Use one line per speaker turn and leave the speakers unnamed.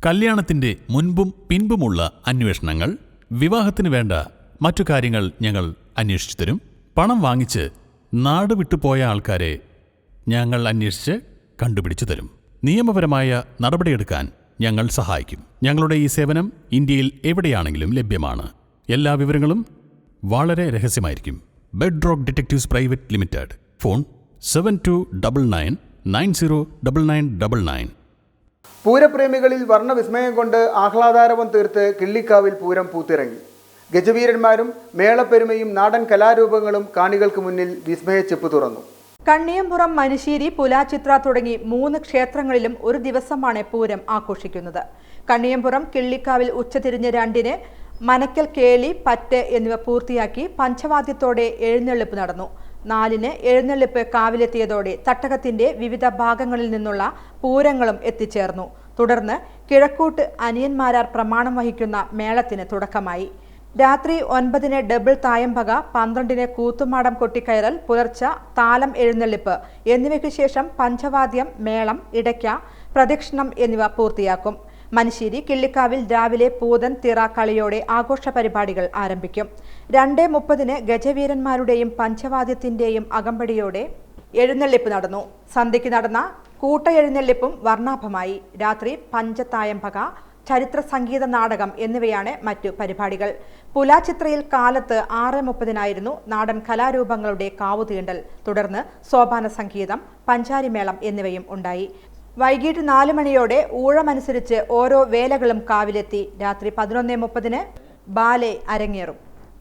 കല്യാണത്തിന്റെ മുൻപും പിൻപുമുള്ള അന്വേഷണങ്ങൾ, വിവാഹത്തിന് വേണ്ട മറ്റു കാര്യങ്ങൾ ഞങ്ങൾ അന്വേഷിച്ചു തരും. പണം വാങ്ങിച്ച് നാട് വിട്ടുപോയ ആൾക്കാരെ ഞങ്ങൾ അന്വേഷിച്ച് കണ്ടുപിടിച്ചു തരും. നിയമപരമായ നടപടിയെടുക്കാൻ ഞങ്ങൾ സഹായിക്കും. ഞങ്ങളുടെ ഈ സേവനം ഇന്ത്യയിൽ എവിടെയാണെങ്കിലും ലഭ്യമാണ്. എല്ലാ വിവരങ്ങളും വളരെ രഹസ്യമായിരിക്കും. Bedrock Detectives Private Limited. Phone 7299909999.
പൂരപ്രേമികളിൽ വർണ്ണവിസ്മയം കൊണ്ട് ആഹ്ലാദാരവം തീർത്ത് കിള്ളിക്കാവിൽ പൂരം പൂത്തിറങ്ങി. ഗജവീരന്മാരും മേളപ്പെരുമയും നാടൻ കലാരൂപങ്ങളും കാണികൾക്ക് മുന്നിൽ വിസ്മയച്ചെപ്പ് തുറന്നു.
കണ്ണിയമ്പുറം, മനുശ്ശേരി, പുലാച്ചിത്ര തുടങ്ങി 3 ക്ഷേത്രങ്ങളിലും ഒരു ദിവസമാണ് പൂരം ആഘോഷിക്കുന്നത്. കണ്ണിയമ്പുറം കിള്ളിക്കാവിൽ ഉച്ചതിരിഞ്ഞ് 2-ന് മനക്കൽ, കേളി, പറ്റ് എന്നിവ പൂർത്തിയാക്കി പഞ്ചവാദ്യത്തോടെ എഴുന്നള്ളിപ്പ് നടന്നു. 4-ന് എഴുന്നള്ളിപ്പ് കാവിലെത്തിയതോടെ തട്ടകത്തിന്റെ വിവിധ ഭാഗങ്ങളിൽ നിന്നുള്ള പൂരങ്ങളും എത്തിച്ചേർന്നു. തുടർന്ന് കിഴക്കൂട്ട് അനിയന്മാരാർ പ്രമാണം വഹിക്കുന്ന മേളത്തിന് തുടക്കമായി. രാത്രി 9-ന് ഡബിൾ തായമ്പക, 12-ന് കൂത്തുമാടം കൊട്ടിക്കയറൽ, പുലർച്ചെ താലം എഴുന്നള്ളിപ്പ് എന്നിവയ്ക്കു ശേഷം പഞ്ചവാദ്യം, മേളം, ഇടയ്ക്ക, പ്രദക്ഷിണം എന്നിവ പൂർത്തിയാക്കും. മനുശ്ശേരി കിള്ളിക്കാവിൽ രാവിലെ പൂതൻ തിറ കളിയോടെ ആഘോഷ പരിപാടികൾ ആരംഭിക്കും. 2:30-ന് ഗജവീരന്മാരുടെയും പഞ്ചവാദ്യത്തിന്റെയും അകമ്പടിയോടെ എഴുന്നള്ളിപ്പ് നടന്നു. സന്ധ്യയ്ക്ക് നടന്ന കൂട്ട എഴുന്നള്ളിപ്പും വർണ്ണാഭമായി. രാത്രി പഞ്ചതായമ്പക, ചരിത്ര സംഗീത നാടകം എന്നിവയാണ് മറ്റു പരിപാടികൾ. പുലാച്ചിത്രയിൽ കാലത്ത് 6:30-നായിരുന്നു നാടൻ കലാരൂപങ്ങളുടെ കാവുതീണ്ടൽ. തുടർന്ന് സോപാന സംഗീതം, പഞ്ചാരിമേളം എന്നിവയും ഉണ്ടായി. വൈകിട്ട് 4 മണിയോടെ ഊഴമനുസരിച്ച് ഓരോ വേലകളും കാവിലെത്തി. രാത്രി 11:30-ന് ബാലെ അരങ്ങേറും.